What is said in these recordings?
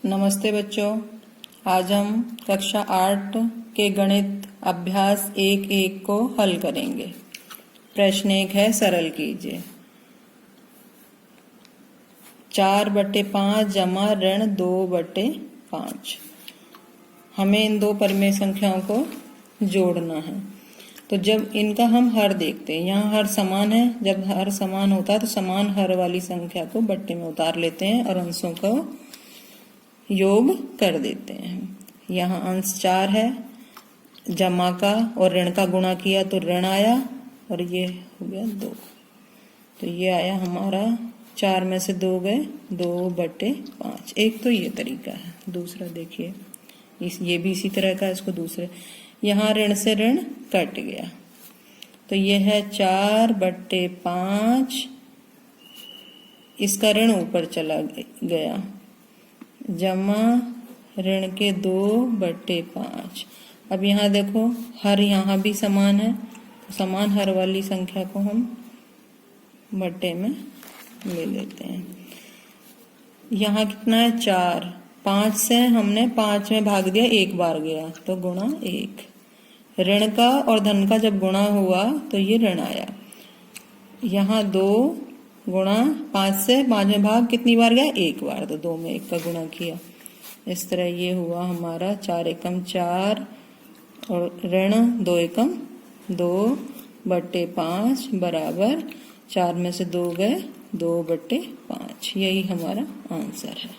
नमस्ते बच्चों। आज हम कक्षा 8 के गणित अभ्यास 1-1 को हल करेंगे। प्रश्न 1 है, सरल कीजिए। 4/5 जमा ऋण 2/5। हमें इन दो परिमेय संख्याओं को जोड़ना है। तो जब इनका हम हर देखते हैं, यहाँ हर समान है। जब हर समान होता है तो समान हर वाली संख्या को बट्टे में उतार लेते हैं और अंशों को योग कर देते हैं। यहाँ अंश 4 है, जमा का और ऋण का गुणा किया तो ऋण आया और ये हो गया 2। तो ये आया हमारा 4 में से 2 गए 2/5। एक तो ये तरीका है। दूसरा देखिए, ये भी इसी तरह का। इसको दूसरे, यहाँ ऋण से ऋण कट गया तो ये है 4/5। इसका ऋण ऊपर चला गया, जमा ऋण के 2/5। अब यहाँ देखो, हर यहाँ भी समान है तो समान हर वाली संख्या को हम बट्टे में ले लेते हैं। यहाँ कितना है 4, 5 से हमने 5 में भाग दिया, एक बार गया तो गुणा 1। ऋण का और धन का जब गुणा हुआ तो ये ऋण आया। यहाँ 2 गुणा 5 से 5 में भाग कितनी बार गया, एक बार, तो 2 में 1 का गुणा किया। इस तरह ये हुआ हमारा 4 एकम 4 और ऋण 2 एकम 2/5 बराबर 4 में से 2 गए 2/5। यही हमारा आंसर है।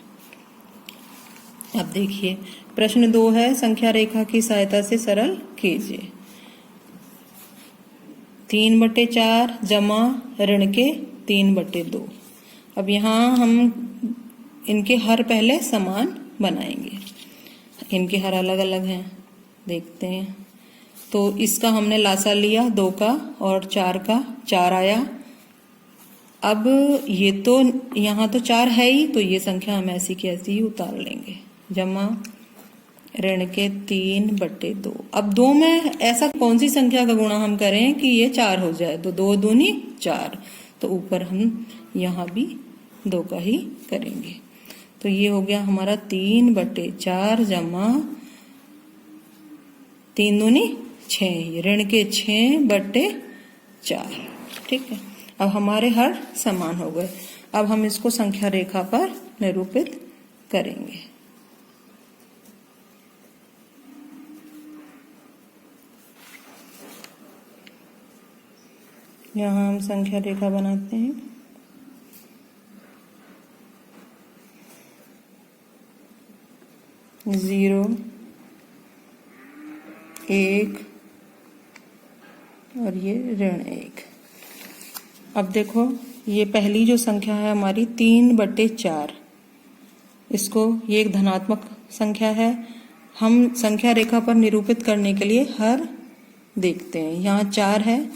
अब देखिए प्रश्न 2 है, संख्या रेखा की सहायता से सरल कीजिए। 3/4 जमा ऋण के 3/2। अब यहाँ हम इनके हर पहले समान बनाएंगे। इनके हर अलग अलग हैं, देखते हैं। तो इसका हमने लासा लिया 2 का और 4 का, 4 आया। अब ये तो यहाँ तो 4 है ही, तो ये संख्या हम ऐसी की ऐसी ही उतार लेंगे। जमा ऋण के 3/2। अब 2 में ऐसा कौन सी संख्या का गुणा हम करें कि ये 4 हो जाए, तो 2 दूनी 4। तो ऊपर हम यहाँ भी 2 का ही करेंगे। तो ये हो गया हमारा 3/4 जमा 3 दूनी 6, ऋण के 6/4। ठीक है, अब हमारे हर समान हो गए। अब हम इसको संख्या रेखा पर निरूपित करेंगे। यहाँ हम संख्या रेखा बनाते हैं। जीरो, 1 और ये ऋण 1। अब देखो, ये पहली जो संख्या है हमारी 3/4, इसको, ये एक धनात्मक संख्या है। हम संख्या रेखा पर निरूपित करने के लिए हर देखते हैं। यहाँ 4 है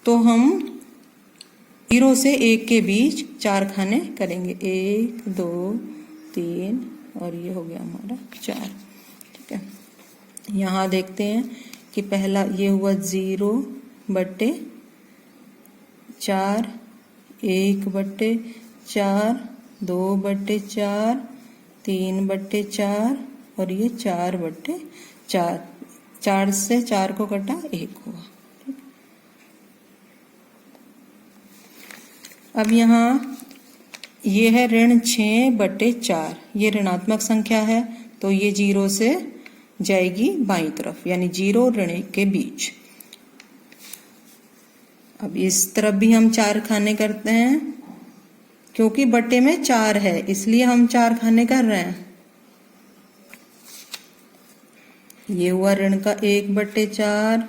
तो हम 0 से 1 के बीच 4 खाने करेंगे। 1, 2, 3 और ये हो गया हमारा 4। ठीक है, यहाँ देखते हैं कि पहला ये हुआ 0/4, 1/4, 2/4, 3/4 और ये 4/4। 4 से 4 को कटा, 1 हुआ। अब यहाँ ये है ऋण 6/4। ये ऋणात्मक संख्या है तो ये 0 से जाएगी बाईं तरफ, यानी 0 ऋण 1 के बीच। अब इस तरफ भी हम 4 खाने करते हैं, क्योंकि बट्टे में 4 है इसलिए हम 4 खाने कर रहे हैं। ये हुआ ऋण का 1/4,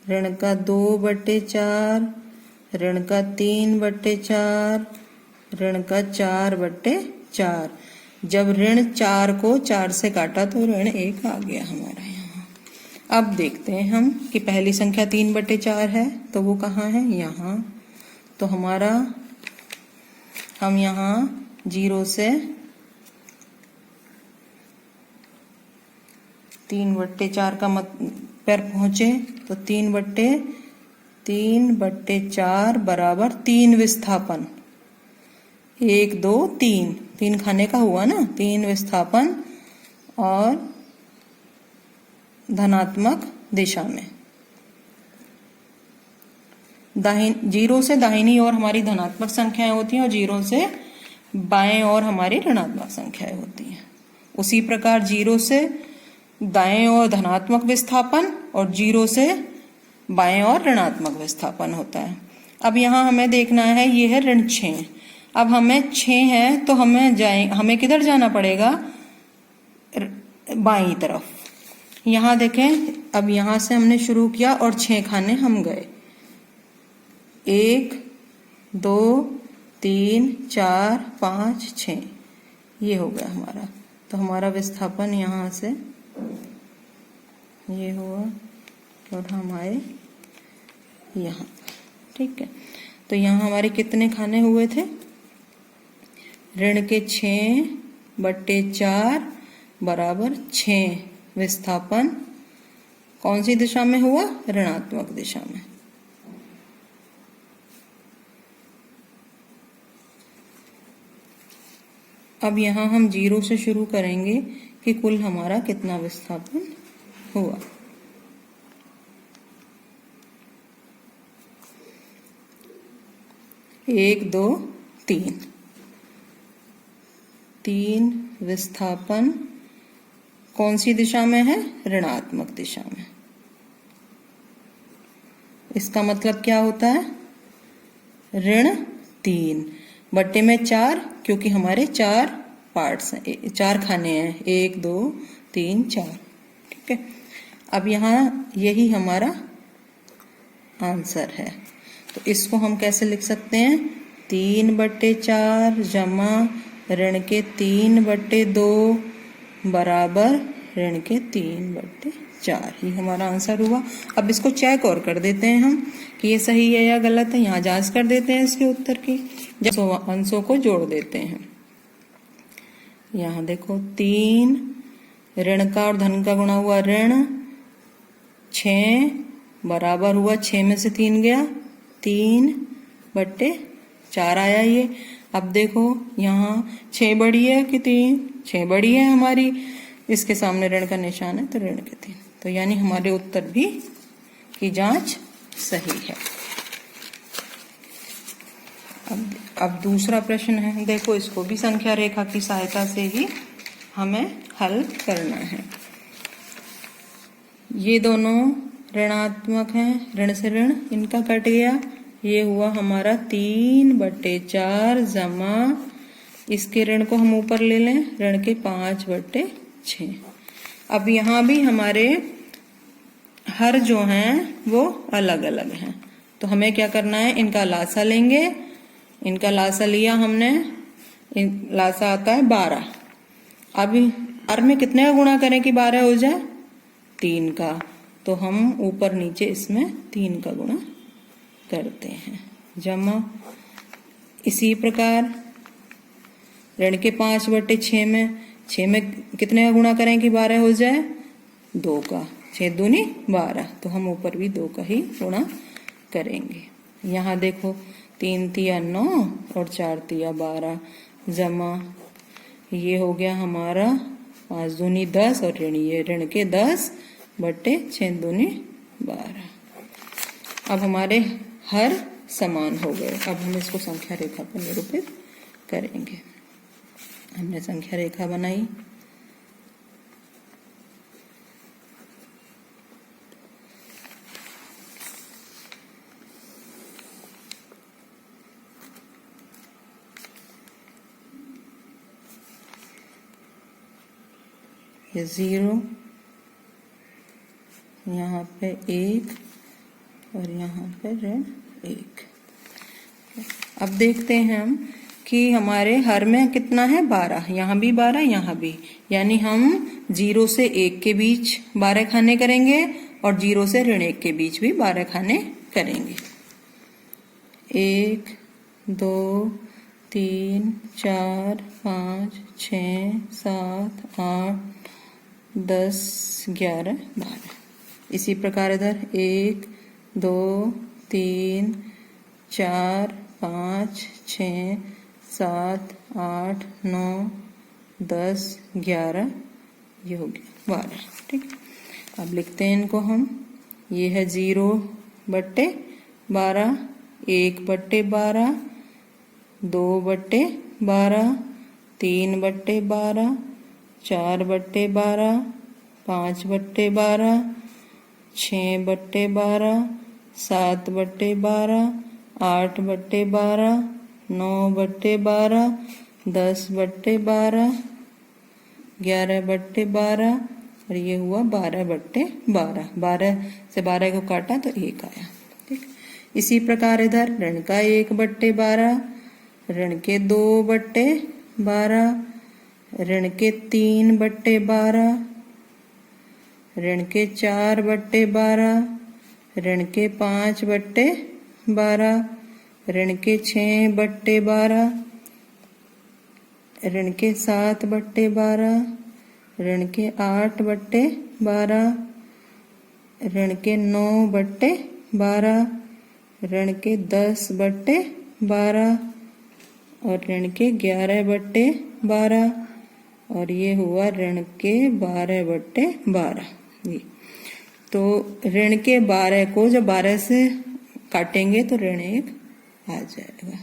ऋण का 2/4, ऋण का 3/4, ऋण का 4/4। जब ऋण 4 को 4 से काटा तो ऋण 1 आ गया हमारा यहाँ। अब देखते हैं हम कि पहली संख्या 3/4 है तो वो कहाँ है, यहाँ। तो हमारा, हम यहाँ 0 से 3/4 का पर पहुंचे तो 3/4 बराबर 3 विस्थापन, 1 2 3 3 खाने का हुआ ना, 3 विस्थापन और धनात्मक दिशा में। जीरो से दाहिनी ओर हमारी धनात्मक संख्याएं होती हैं और जीरो से बाएं ओर हमारी ऋणात्मक संख्याएं होती हैं। उसी प्रकार जीरो से दाएं ओर धनात्मक विस्थापन और जीरो से बाएं ओर ऋणात्मक विस्थापन होता है। अब यहाँ हमें देखना है, ये है ऋण 6। अब हमें 6 है तो हमें किधर जाना पड़ेगा, बाईं तरफ। यहाँ देखें, अब यहाँ से हमने शुरू किया और 6 खाने हम गए, 1 2 3 4 5 6, ये हो गया हमारा। तो हमारा विस्थापन यहाँ से ये हुआ और हम आए यहाँ, ठीक है। तो यहाँ हमारे कितने खाने हुए थे, ऋण के 6/4 बराबर 6 विस्थापन कौन सी दिशा में हुआ, ऋणात्मक दिशा में। अब यहाँ हम जीरो से शुरू करेंगे कि कुल हमारा कितना विस्थापन हुआ। एक, दो, तीन विस्थापन कौन सी दिशा में है, ऋणात्मक दिशा में। इसका मतलब क्या होता है, ऋण 3/4, क्योंकि हमारे 4 पार्ट्स हैं, 4 खाने हैं, 1 2 3 4, ठीक है। अब यहाँ यही हमारा आंसर है। तो इसको हम कैसे लिख सकते हैं, 3/4 जमा ऋण के 3/2 बराबर ऋण के 3/4, ये हमारा आंसर हुआ। अब इसको चेक और कर देते हैं हम कि ये सही है या गलत है। यहाँ जांच कर देते हैं इसके उत्तर की, जब अंशों को जोड़ देते हैं। यहाँ देखो, 3 ऋण का और धन का गुणा हुआ ऋण 6 बराबर हुआ 6 में से 3 गया, 3/4 आया ये। अब देखो यहाँ 6 बड़ी है कि 3, 6 बड़ी है हमारी, इसके सामने ऋण का निशान है तो ऋण के 3। तो यानी हमारे उत्तर भी की जांच सही है। अब दूसरा प्रश्न है, देखो इसको भी संख्या रेखा की सहायता से ही हमें हल करना है। ये दोनों ऋणात्मक हैं, ऋण से ऋण इनका कट गया, ये हुआ हमारा 3/4 जमा इसके ऋण को हम ऊपर ले लें, ऋण के 5/6। अब यहाँ भी हमारे हर जो हैं वो अलग अलग हैं, तो हमें क्या करना है, इनका लासा लेंगे। इनका लासा लिया हमने, लासा आता है 12। अब हर में कितने का गुणा करें कि 12 हो जाए, 3 का। तो हम ऊपर नीचे इसमें 3 का गुणा करते हैं, जमा इसी प्रकार ऋण के 5/6 में 6 में कितने का गुणा करें कि 12 हो जाए, 2 का। 6 दूनी 12, तो हम ऊपर भी 2 का ही गुणा करेंगे। यहाँ देखो 3 तिया 9 और 4 तिया 12, जमा ये हो गया हमारा 5 दूनी 10 और ऋण के 10/6 दूनी 12। अब हमारे हर समान हो गए। अब हम इसको संख्या रेखा पर निरूपित करेंगे। हमने संख्या रेखा बनाई, ये 0, यहाँ पे 1 और यहाँ पे ऋण 1। अब देखते हैं हम कि हमारे हर में कितना है, 12, यहाँ भी 12, यहाँ भी, यानी हम 0 से 1 के बीच 12 खाने करेंगे और 0 से ऋण 1 के बीच भी 12 खाने करेंगे। 1 2 3 4 5 6 7 8 10 11 12। इसी प्रकार इधर 1 2 3 4 5 6 7, 8, 9, 10, 11, ये हो गया 12। ठीक है, अब लिखते हैं इनको हम। ये है 0/12, 1/12, 2/12, 3/12, 4/12, 5/12, 6/12, 7/12, 8/12, 9/12, 10/12, 11/12 और ये हुआ 12/12। 12 से 12 को काटा तो 1 आया। ठीक, इसी प्रकार इधर ऋण का 1/12, ऋण के 2/12, ऋण के 3/12, ऋण के 4/12, ऋण के 5/12, ऋण के 6/12, ऋण के 7/12, ऋण के 8/12, ऋण के 9/12, ऋण के 10/12 और ऋण के 11/12 और ये हुआ ऋण के 12/12। ये तो ऋण के 12 को जब 12 से काटेंगे तो ऋण 1 आ जाएगा।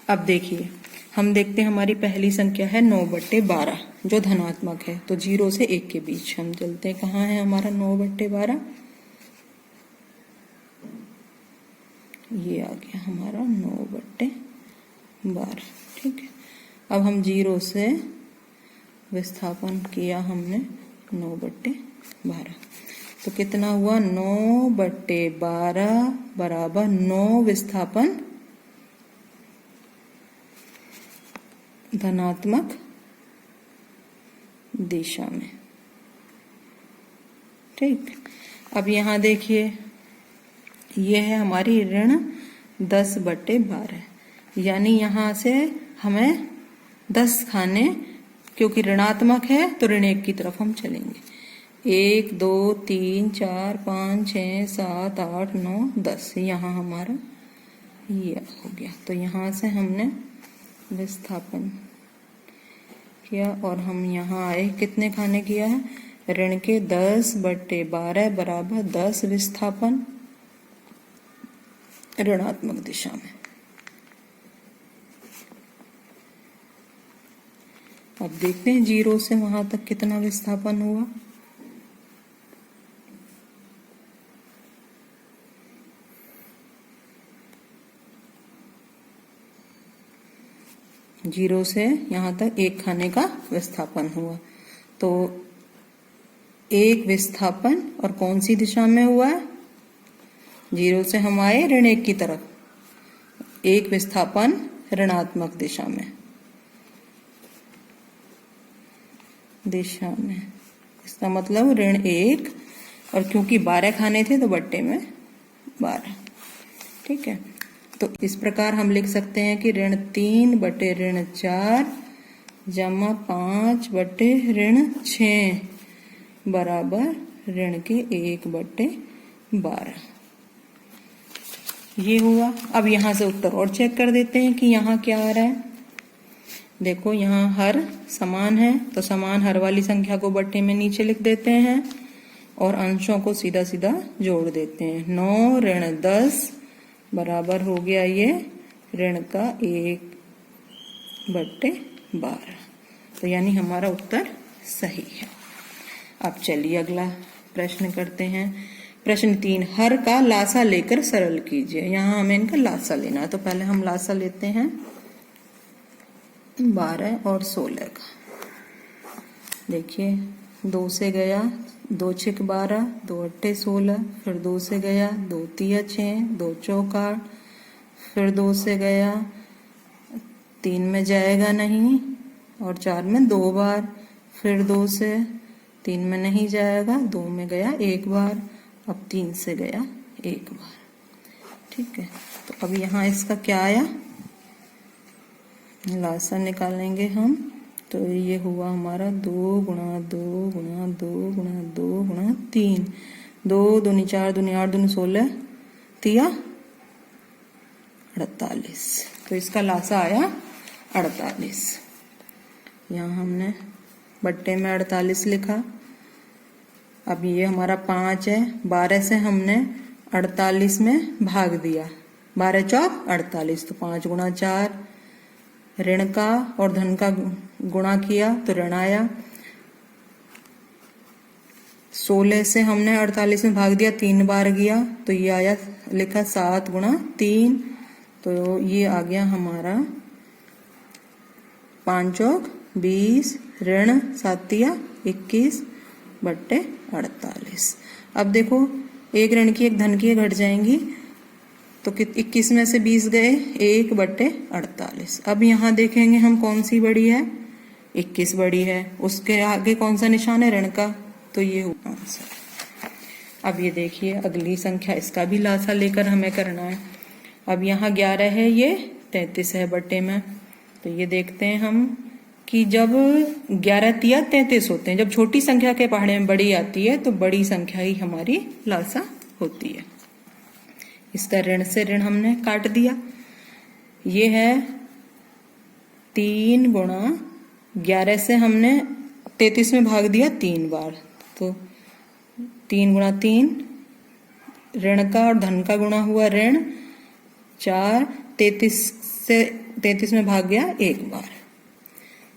अब देखिए, हम देखते हैं हमारी पहली संख्या है 9/12 जो धनात्मक है। तो 0 से 1 के बीच हम चलते हैं। कहाँ है हमारा 9/12? ये आ गया हमारा 9/12। ठीक है, अब हम 0 से विस्थापन किया हमने 9/12 तो कितना हुआ? 9/12 बराबर 9 विस्थापन धनात्मक दिशा में। ठीक, अब यहां देखिए, यह है हमारी ऋण 10/12, यानी यहां से हमें 10 खाने, क्योंकि ऋणात्मक है तो ऋण 1 की तरफ हम चलेंगे। 1, 2, 3, 4, 5, 6, 7, 8, 9, 10 यहाँ हमारा ये हो गया। तो यहाँ से हमने विस्थापन किया और हम यहाँ आए, कितने खाने किया है? ऋण के 10/12 बराबर 10 विस्थापन ऋणात्मक दिशा में। अब देखते हैं 0 से वहां तक कितना विस्थापन हुआ। जीरो से यहाँ तक 1 खाने का विस्थापन हुआ। तो 1 विस्थापन और कौन सी दिशा में हुआ है? 0 से हम आए ऋण 1 की तरफ, 1 विस्थापन ऋणात्मक दिशा में इसका मतलब ऋण 1 और क्योंकि 12 खाने थे तो बट्टे में 12। ठीक है, तो इस प्रकार हम लिख सकते हैं कि ऋण 3 बटे ऋण 4 जमा 5 बटे ऋण 6 बराबर ऋण के 1/12। ये हुआ। अब यहां से उत्तर और चेक कर देते हैं कि यहाँ क्या आ रहा है। देखो यहाँ हर समान है तो समान हर वाली संख्या को बट्टे में नीचे लिख देते हैं और अंशों को सीधा सीधा जोड़ देते हैं। 9 ऋण 10 बराबर हो गया ये ऋण का 1/12। तो यानी हमारा उत्तर सही है। अब चलिए अगला प्रश्न करते हैं। प्रश्न 3, हर का लासा लेकर सरल कीजिए। यहाँ हमें इनका लासा लेना है, तो पहले हम लासा लेते हैं 12 और 16 का। देखिए 2 से गया, 2 6 12, 2 8 16, फिर 2 से गया, 2 3 6, 2 4 8, फिर 2 से गया, 3 में जाएगा नहीं और 4 में 2 बार, फिर 2 से 3 में नहीं जाएगा, 2 में गया 1 बार, अब 3 से गया 1 बार। ठीक है, तो अब यहाँ इसका क्या आया, लासा निकालेंगे हम। तो ये हुआ हमारा 2 गुणा 2 गुणा 2 गुणा 2 गुणा 3, 2 दूनी 4 दूनी 8 दूनी 16 3 48। तो तो इसका लासा आया 48। यहाँ हमने बट्टे में 48 लिखा। अब ये हमारा 5 है, 12 से हमने 48 में भाग दिया, 12 चौक 48, तो 5 गुणा 4, ऋण का और धन का गुणा किया तो ऋण आया। 16 से हमने 48 में भाग दिया, 3 बार गया तो ये आया, लिखा 7 गुणा 3, तो ये आ गया हमारा 5 चौक 20, ऋण 7 21 बट्टे 48। अब देखो एक ऋण की एक धन की घट जाएंगी, तो 21 में से 20 गए, 1 बट्टे 48। अब यहाँ देखेंगे हम कौन सी बड़ी है, 21 बड़ी है, उसके आगे कौन सा निशान है, ऋण का, तो ये हुआ आंसर। अब ये देखिए अगली संख्या, इसका भी लासा लेकर हमें करना है। अब यहाँ 11 है, ये 33 है बट्टे में, तो ये देखते हैं हम कि जब 11 तिया 33 होते हैं, जब छोटी संख्या के पहाड़े में बड़ी आती है तो बड़ी संख्या ही हमारी लासा होती है। इसका ऋण से ऋण हमने काट दिया, ये है 3 गुणा 11 से हमने 33 में भाग दिया 3 बार, तो 3 गुणा 3, ऋण का और धन का गुणा हुआ ऋण 4, 33 से 33 में भाग गया 1 बार,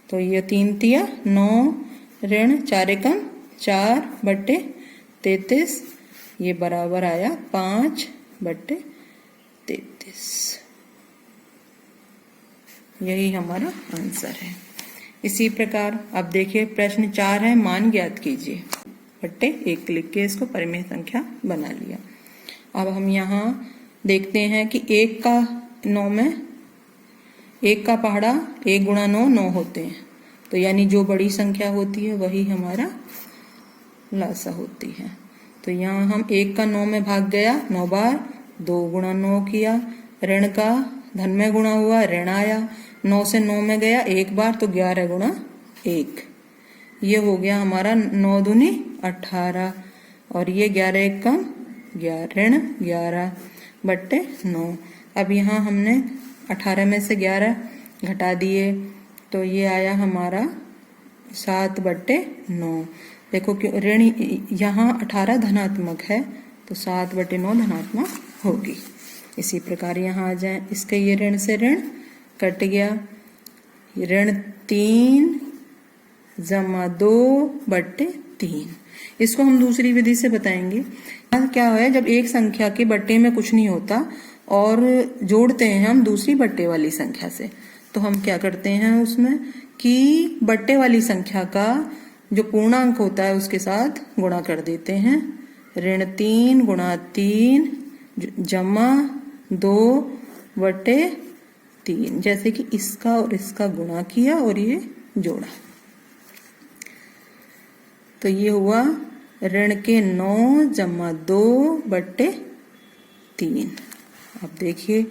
तो ये 3 तिया 9, ऋण 4 एकम 4 बट्टे 33, ये बराबर आया 5 बट्टे 33। यही हमारा आंसर है। इसी प्रकार अब देखिए प्रश्न 4 है, मान ज्ञात कीजिए। बट्टे 1 लिख के इसको परिमेय संख्या बना लिया। अब हम यहाँ देखते हैं कि 1 का 9 में 1 का पहाड़ा 1 गुणा 9 9 होते हैं, तो यानी जो बड़ी संख्या होती है वही हमारा लासा होती है। तो यहाँ हम 1 का 9 में भाग गया 9 बार, 2 गुणा 9 किया, ऋण का धन में गुणा हुआ ऋण आया, 9 से 9 में गया 1 बार, तो 11 गुणा 1, ये हो गया हमारा 9 दूनी 18, और ये 11 एक कम 11, ऋण 11 बट्टे 9। अब यहाँ हमने 18 में से 11 घटा दिए, तो ये आया हमारा 7 बट्टे 9। देखो कि ऋण यहाँ 18 धनात्मक है, तो 7 बट्टे 9 धनात्मक होगी। इसी प्रकार यहाँ आ जाए, इसके ये ऋण से ऋण कट गया, ऋण 3 जमा 2 बट्टे 3। इसको हम दूसरी विधि से बताएंगे। क्या है, जब एक संख्या के बट्टे में कुछ नहीं होता और जोड़ते हैं हम दूसरी बट्टे वाली संख्या से, तो हम क्या करते हैं उसमें कि बट्टे वाली संख्या का जो पूर्णांक होता है उसके साथ गुणा कर देते हैं। ऋण 3 गुणा 3 जमा 2 बट्टे 3, जैसे कि इसका और इसका गुणा किया और ये जोड़ा, तो ये हुआ ऋण के 9 जमा 2 बट्टे 3। अब देखिए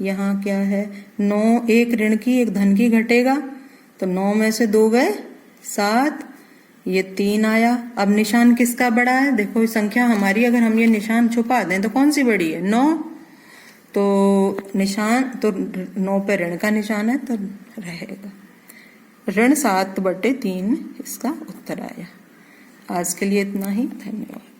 यहाँ क्या है, 9, एक ऋण की एक धन की घटेगा, तो 9 में से 2 गए 7, ये 3 आया। अब निशान किसका बड़ा है, देखो संख्या हमारी, अगर हम ये निशान छुपा दें तो कौन सी बड़ी है, 9, तो निशान तो 9 पे ऋण का निशान है तो रहेगा, ऋण 7 बट्टे 3 इसका उत्तर आया। आज के लिए इतना ही, धन्यवाद।